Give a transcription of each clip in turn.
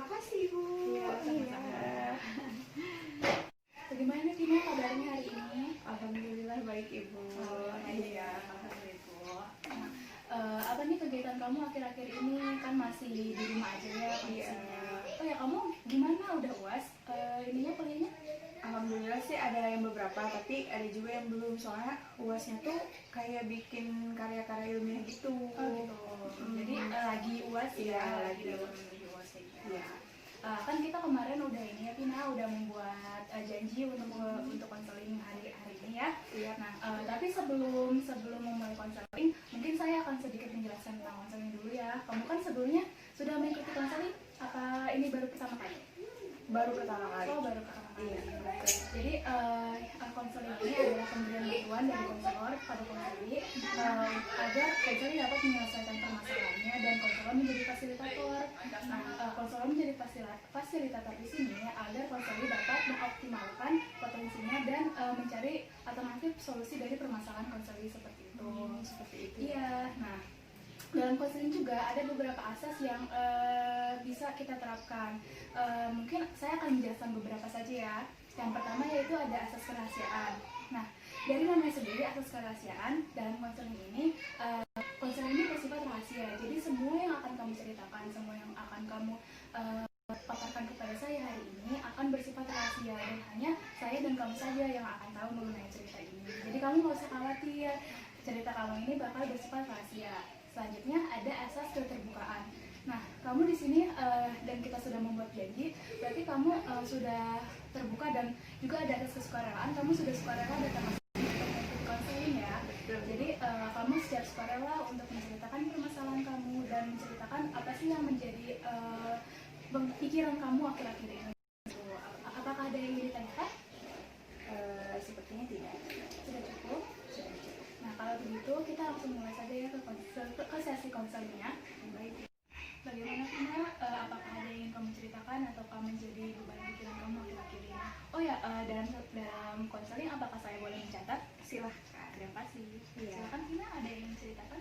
Terima kasih Bu. Iya, sama-sama. Bagaimana Tina kabarnya hari ini? Alhamdulillah baik Ibu. Iya, alhamdulillah. Apa nih kegiatan kamu akhir-akhir ini? Kan masih di rumah aja ya kondisinya. Oh ya, kamu gimana? Udah UAS? Ininya kuliahnya? Alhamdulillah sih ada yang beberapa, tapi ada juga yang belum. Soalnya UASnya tuh kayak bikin karya-karya ilmiah gitu. Oh gitu. Jadi lagi UAS ya? Iya, lagi. Lagi UAS kayak gitu. Iya. Kan kita kemarin udah ini ya Tina, udah membuat janji untuk konseling hari ini ya. Iya. Nah, tapi sebelum memulai konseling, mungkin saya akan sedikit menjelaskan tentang konseling dulu ya. Kamu kan sebelumnya sudah mengikuti konseling? Apa ini baru pertama kali? Baru pertama kali. Oh, baru pertama kali. Iya. Jadi konseling ini adalah pemberian bantuan dari konselor pada konseli agar konseli dapat menyelesaikan permasalahannya dan konselor menjadi fasilitator. Nah, konselor menjadi fasilitator di sini agar konseli dapat mengoptimalkan potensinya dan mencari alternatif solusi dari permasalahan konseli seperti itu. Seperti itu. Iya. Nah, dalam konseling juga ada beberapa asas yang bisa kita terapkan. Mungkin saya akan menjelaskan beberapa saja ya. Yang pertama yaitu ada asas kerahasiaan. Nah, dari namanya sendiri asas kerahasiaan dalam konseling ini, konseling ini bersifat rahasia. Jadi semua yang akan kamu ceritakan, semua yang akan kamu paparkan kepada saya hari ini akan bersifat rahasia dan hanya saya dan kamu saja yang akan tahu mengenai cerita ini. Jadi kamu nggak usah khawatir, cerita kamu ini bakal bersifat rahasia. Selanjutnya ada asas keterbukaan. Nah, kamu di sini dan kita sudah membuat janji, berarti kamu sudah terbuka dan juga ada asas kesukarelaan. Kamu sudah sukarela datang untuk mengikuti konseling ya. Jadi kamu siap sukarela untuk menceritakan permasalahan kamu dan menceritakan apa sih yang menjadi pikiran kamu akhir-akhir ini. Apakah ada yang ingin ditanyakan? Sepertinya tidak. Sudah cukup? Sudah cukup. Nah, kalau begitu kita langsung mulai saja ya ke sesi konselingnya. Baik. Bagaimana Tina? Apakah ada yang ingin kamu ceritakan atau kamu menjadi beban pikiran kamu akhir-akhir ini? Oh ya, dalam konseling apakah saya boleh mencatat? Silahkan. Terima kasih. Iya. Silakan Tina, ada yang ingin ceritakan?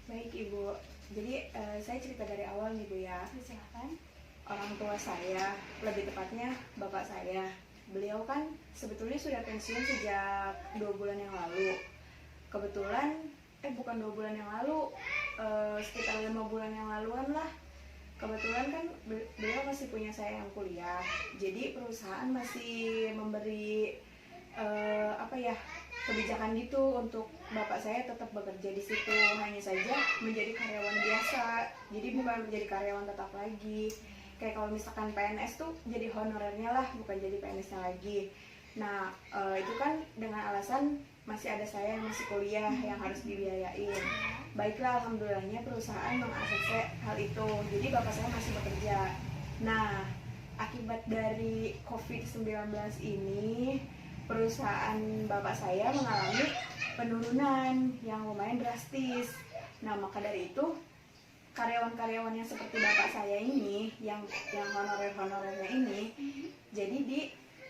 Baik Ibu. Jadi saya cerita dari awal nih Bu ya. Silakan. Orang tua saya, lebih tepatnya bapak saya, beliau kan sebetulnya sudah pensiun sejak 2 bulan yang lalu. Kebetulan, bukan 2 bulan yang lalu, sekitar 5 bulan yang laluan lah. Kebetulan kan beliau masih punya saya yang kuliah, jadi perusahaan masih memberi kebijakan gitu untuk bapak saya tetap bekerja di situ, hanya saja menjadi karyawan biasa, jadi bukan menjadi karyawan tetap lagi. Kayak kalau misalkan PNS tuh jadi honorernya lah, bukan jadi PNS-nya lagi. Nah, itu kan dengan alasan masih ada saya yang masih kuliah yang harus dibiayain. Baiklah, alhamdulillahnya perusahaan mengakses hal itu. Jadi bapak saya masih bekerja. Nah, akibat dari COVID-19 ini, perusahaan bapak saya mengalami penurunan yang lumayan drastis. Nah, maka dari itu karyawan-karyawan yang seperti bapak saya ini, yang honorer-honorernya ini, jadi di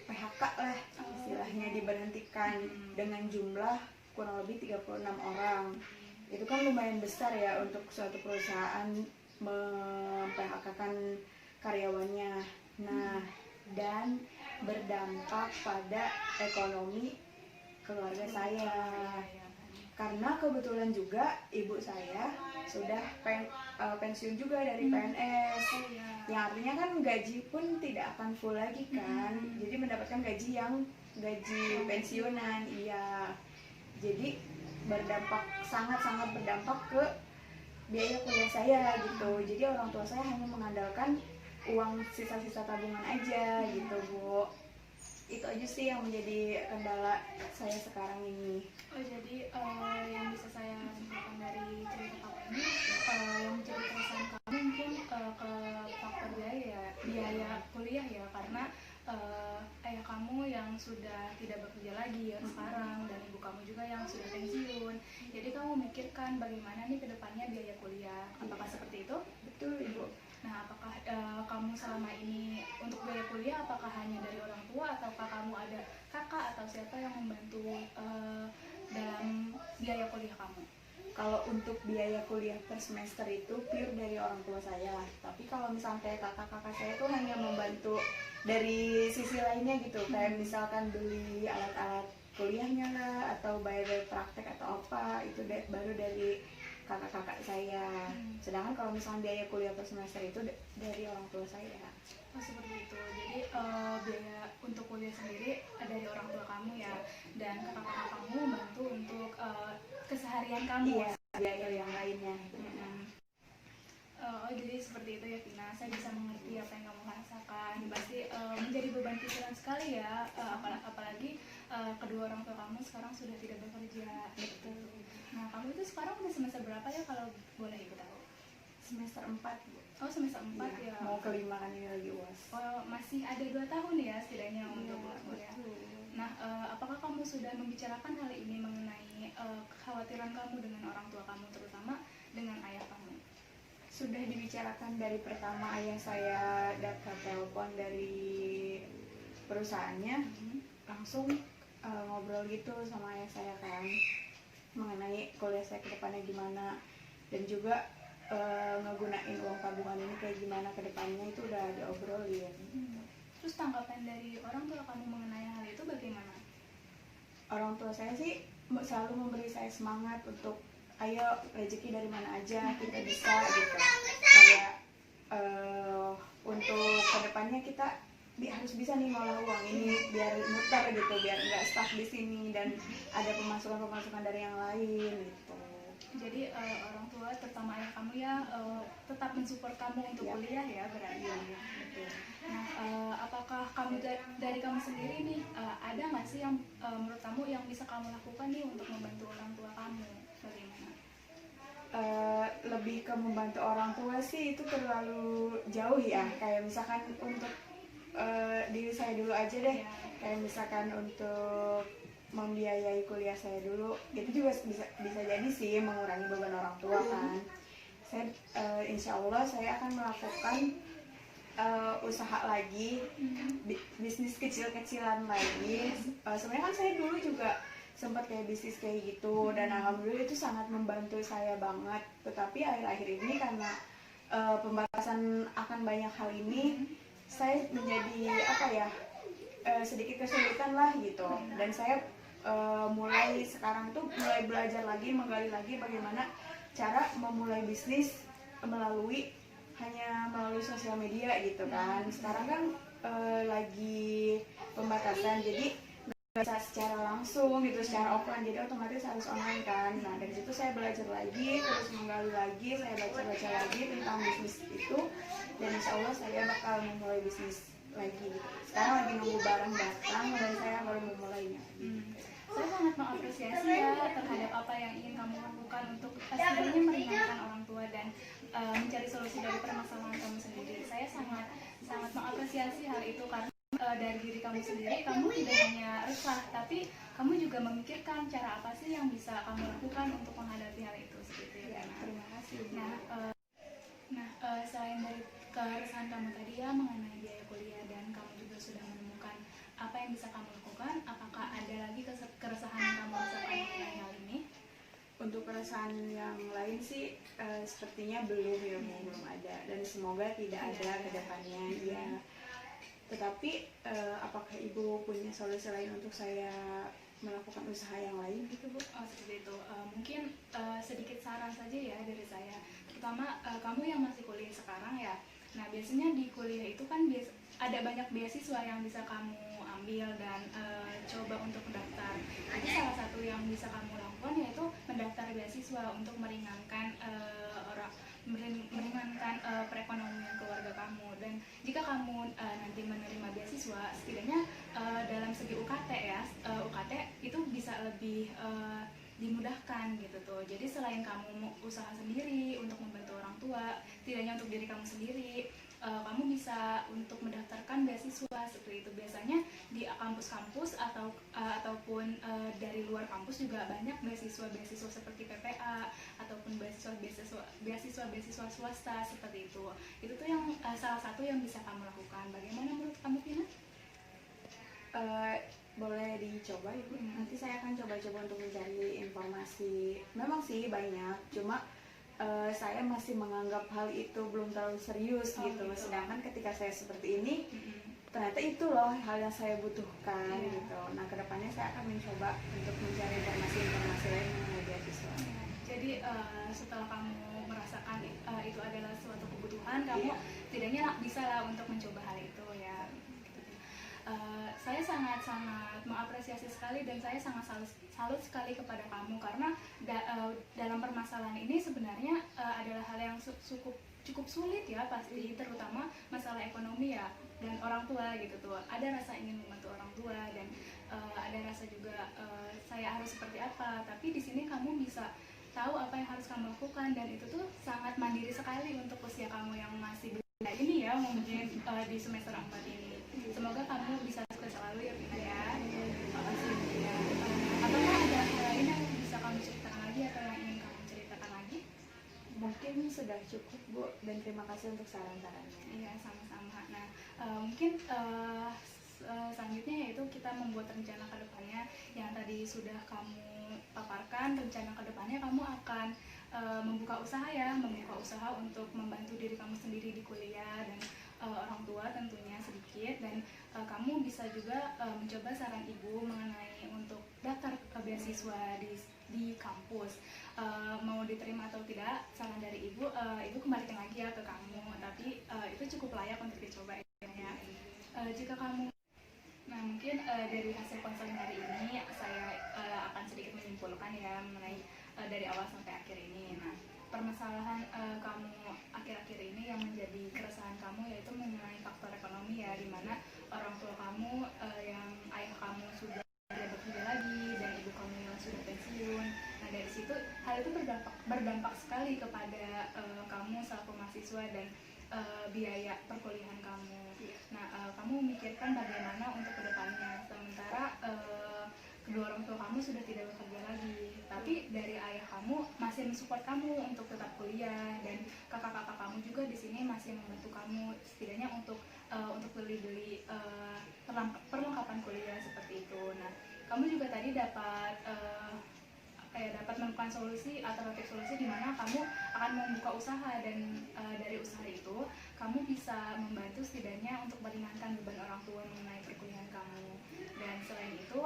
PHK lah istilahnya, diberhentikan dengan jumlah kurang lebih 36 orang. Itu kan lumayan besar ya untuk suatu perusahaan mem-PHK-kan karyawannya. Nah, dan berdampak pada ekonomi keluarga saya. Karena kebetulan juga ibu saya sudah pensiun juga dari PNS, yang artinya kan gaji pun tidak akan full lagi kan, jadi mendapatkan gaji pensiunan. Iya, jadi sangat berdampak ke biaya kuliah saya gitu. Jadi orang tua saya hanya mengandalkan uang sisa-sisa tabungan aja gitu Bu. Itu aja sih yang menjadi kendala saya sekarang ini. Oh, jadi yang bisa saya simpulkan dari cerita kamu ini, yang menjadi keresahan kamu mungkin ke faktor biaya kuliah ya, karena ayah kamu yang sudah tidak bekerja lagi ya sekarang, dan ibu kamu juga yang sudah pensiun. Jadi kamu memikirkan bagaimana nih kedepannya biaya kuliah. Apakah seperti itu? Betul Ibu. Nah, apakah kamu selama ini untuk biaya kuliah apakah hanya dari orang tua, ataukah kamu ada kakak atau siapa yang membantu dalam biaya kuliah kamu? Kalau untuk biaya kuliah per semester itu pure dari orang tua saya. Tapi kalau misalnya kayak kakak-kakak saya tuh hanya membantu dari sisi lainnya gitu. Kayak misalkan beli alat-alat kuliahnya lah, atau bayar praktek atau apa, itu baru dari kakak-kakak saya. Sedangkan kalau misalnya biaya kuliah per semester itu dari orang tua saya. Oh, seperti itu. Jadi biaya untuk kuliah sendiri dari orang tua kamu ya, dan kakak-kakak kamu membantu untuk keseharian kamu. Iya, biaya yang lainnya. Oh, jadi seperti itu ya Vina. Saya bisa mengerti apa yang kamu rasakan. Pasti menjadi beban pikiran sekali ya, apalagi kedua orang tua kamu sekarang sudah tidak bekerja. Betul. Nah, kamu itu sekarang udah semester berapa ya kalau boleh ibu tahu? Semester 4, Bu. Oh, semester 4 ya. Mau kelima kan, ini lagi UAS. Oh, masih ada 2 tahun ya setidaknya untuk kuliah. Nah, apakah kamu sudah membicarakan hal ini mengenai kekhawatiran kamu dengan orang tua kamu, terutama dengan ayah kamu? Sudah dibicarakan dari pertama ayah saya dapat telepon dari perusahaannya, langsung ngobrol gitu sama ayah saya kan, mengenai kuliah saya ke depannya gimana, dan juga ngegunain uang tabungan ini kayak gimana ke depannya, itu udah diobrolin. Terus tanggapan dari orang tua kamu mengenai hal itu bagaimana? Orang tua saya sih selalu memberi saya semangat untuk ayo rezeki dari mana aja kita bisa gitu. Kayak untuk kedepannya kita harus bisa nih ngolah uang ini biar muter gitu, biar nggak stuck di sini dan ada pemasukan dari yang lain gitu. Jadi orang tua terutama ayah kamu ya tetap mensupport kamu untuk kuliah ya berarti. Betul. Nah, apakah kamu dari kamu sendiri nih ada nggak sih yang menurut kamu yang bisa kamu lakukan nih untuk membantu orang tua kamu? Bagaimana? Lebih ke membantu orang tua sih itu terlalu jauh ya. Kayak misalkan untuk diri saya dulu aja deh. Kayak misalkan untuk membiayai kuliah saya dulu, itu juga bisa jadi sih mengurangi beban orang tua kan. Saya insya Allah saya akan melakukan usaha lagi, bisnis kecil-kecilan lagi. Sebenarnya kan saya dulu juga sempat kayak bisnis kayak gitu, dan alhamdulillah itu sangat membantu saya banget. Tetapi akhir-akhir ini karena pembahasan akan banyak hal ini, saya menjadi sedikit kesulitan lah gitu. Dan saya mulai sekarang tuh mulai belajar lagi, menggali lagi bagaimana cara memulai bisnis melalui sosial media gitu kan. Sekarang kan lagi pembatasan, jadi nggak bisa secara langsung gitu, secara offline, jadi otomatis harus online kan. Nah dari situ saya belajar lagi, terus menggali lagi, saya baca lagi tentang bisnis itu, dan insya Allah saya bakal memulai bisnis lagi gitu. Sekarang lagi nunggu barang datang dan saya baru memulainya. Saya sangat mengapresiasi ya terhadap apa yang ingin kamu lakukan untuk setidaknya meringankan orang tua dan mencari solusi dari permasalahan kamu sendiri. Saya sangat mengapresiasi hal itu karena dari diri kamu sendiri, kamu tidak hanya resah, tapi kamu juga memikirkan cara apa sih yang bisa kamu lakukan untuk menghadapi hal itu seperti itu. Ya, terima kasih. Selain dari keresahan kamu tadi ya mengenai biaya kuliah dan kamu juga sudah menemukan apa yang bisa kamu lakukan, apakah ada lagi keresahan yang kamu rasakan mengenai hal ini? Untuk keresahan yang lain sih sepertinya belum ada, dan semoga tidak ada ke depannya ya. Tetapi apakah ibu punya solusi lain untuk saya melakukan usaha yang lain gitu, Bu? Oh, seperti itu. Mungkin sedikit saran saja ya dari saya, terutama kamu yang masih kuliah sekarang ya. Nah, biasanya di kuliah itu kan ada banyak beasiswa yang bisa kamu ambil dan coba untuk mendaftar. Jadi salah satu yang bisa kamu lakukan yaitu mendaftar beasiswa untuk meringankan perekonomian keluarga kamu. Dan jika kamu nanti menerima beasiswa, setidaknya dalam segi UKT ya, UKT itu bisa lebih dimudahkan gitu tuh. Jadi selain kamu mau usaha sendiri untuk membantu orang tua, tidak hanya untuk diri kamu sendiri, kamu bisa untuk mendaftarkan beasiswa seperti itu. Biasanya di kampus-kampus ataupun dari luar kampus juga banyak beasiswa seperti PPA ataupun beasiswa swasta seperti itu. Itu tuh yang salah satu yang bisa kamu lakukan. Bagaimana menurut kamu, Vina? Boleh dicoba Ibu. Nanti saya akan coba-coba untuk mencari informasi. Memang sih banyak, cuma saya masih menganggap hal itu belum terlalu serius gitu. Sedangkan ketika saya seperti ini, ternyata itu loh hal yang saya butuhkan gitu. Nah, kedepannya saya akan mencoba untuk mencari informasi-informasi lain mengenai beasiswa. Jadi setelah kamu merasakan itu adalah suatu kebutuhan, kamu setidaknya bisa lah untuk mencoba hal itu ya. Saya sangat-sangat mengapresiasi sekali dan saya sangat salut sekali kepada kamu karena dalam permasalahan ini sebenarnya adalah hal yang cukup sulit ya pasti, terutama masalah ekonomi ya, dan orang tua gitu tuh. Ada rasa ingin membantu orang tua dan ada rasa juga saya harus seperti apa, tapi di sini kamu bisa tahu apa yang harus kamu lakukan dan itu tuh sangat mandiri sekali untuk usia kamu yang masih belia ini ya, mungkin di semester 4 ini. Semoga kamu bisa sukses selalu ya Vina ya. Makasih ya. Apakah ada hal lain yang bisa kamu ceritakan lagi atau yang ingin kamu ceritakan lagi? Mungkin sudah cukup Bu, dan terima kasih untuk saran-sarannya. Iya, sama-sama. Nah, mungkin selanjutnya yaitu kita membuat rencana ke depannya yang tadi sudah kamu paparkan. Rencana ke depannya kamu akan membuka usaha untuk membantu diri kamu sendiri di kuliah dan orang tua tentunya sedikit, dan kamu bisa juga mencoba saran ibu mengenai untuk daftar beasiswa di kampus. Mau diterima atau tidak saran dari ibu, ibu kembalikan lagi ya ke kamu, tapi itu cukup layak untuk dicoba ya. Jika kamu mungkin dari hasil konseling hari ini saya akan sedikit menyimpulkan ya mengenai dari awal sampai akhir ini. Nah, permasalahan kamu akhir-akhir ini yang menjadi keresahan kamu yaitu mengenai faktor ekonomi ya, dimana orang tua kamu yang ayah kamu sudah tidak bekerja lagi dan ibu kamu yang sudah pensiun. Nah, dari situ hal itu berdampak sekali kepada kamu selaku mahasiswa dan biaya perkuliahan kamu. Nah, kamu memikirkan bagaimana untuk kedepannya, sementara kedua orang tua kamu sudah tidak bekerja lagi, tapi dari ayah kamu masih mensupport kamu untuk tetap kuliah, dan kakak-kakak kamu juga di sini masih membantu kamu setidaknya untuk beli-beli perlengkapan kuliah seperti itu. Nah, kamu juga tadi dapat menemukan alternatif solusi di mana kamu akan membuka usaha, dan dari usaha itu kamu bisa membantu setidaknya untuk meringankan beban orang tua mengenai perkuliahan kamu. Dan selain itu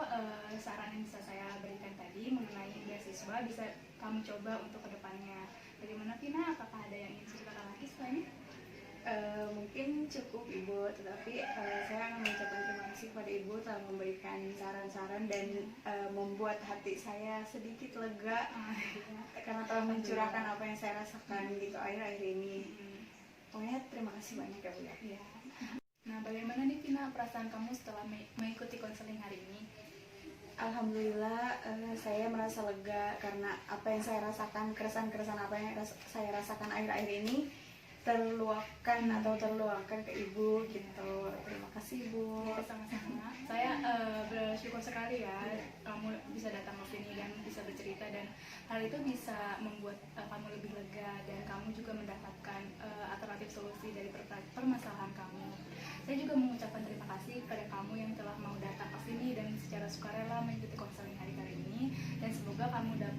saran yang bisa saya berikan tadi mengenai beasiswa bisa kamu coba untuk kedepannya. Bagaimana Vina? Apakah ada yang ingin ceritakan lagi setelah ini? Mungkin cukup Ibu, tetapi saya akan mengucapkan terima kasih kepada Ibu telah memberikan saran-saran dan membuat hati saya sedikit lega karena telah mencurahkan apa yang saya rasakan gitu akhir-akhir ini. Pokoknya terima kasih banyak ya Bu ya. Nah, bagaimana nih Vina perasaan kamu setelah mengikuti konseling hari ini? Alhamdulillah saya merasa lega karena apa yang saya rasakan, keresahan-keresahan apa yang saya rasakan akhir-akhir ini terluapkan ke Ibu gitu. Terima kasih Bu. Ya, sama-sama. Saya bersyukur sekali ya kamu bisa datang ke sini dan bisa bercerita, dan hal itu bisa membuat kamu lebih lega dan kamu juga mendapatkan alternatif solusi dari permasalahan kamu. Saya juga mengucapkan terima kasih kepada kamu yang telah mau datang ke sini dan secara sukarela mengikuti konseling hari ini, dan semoga kamu dapat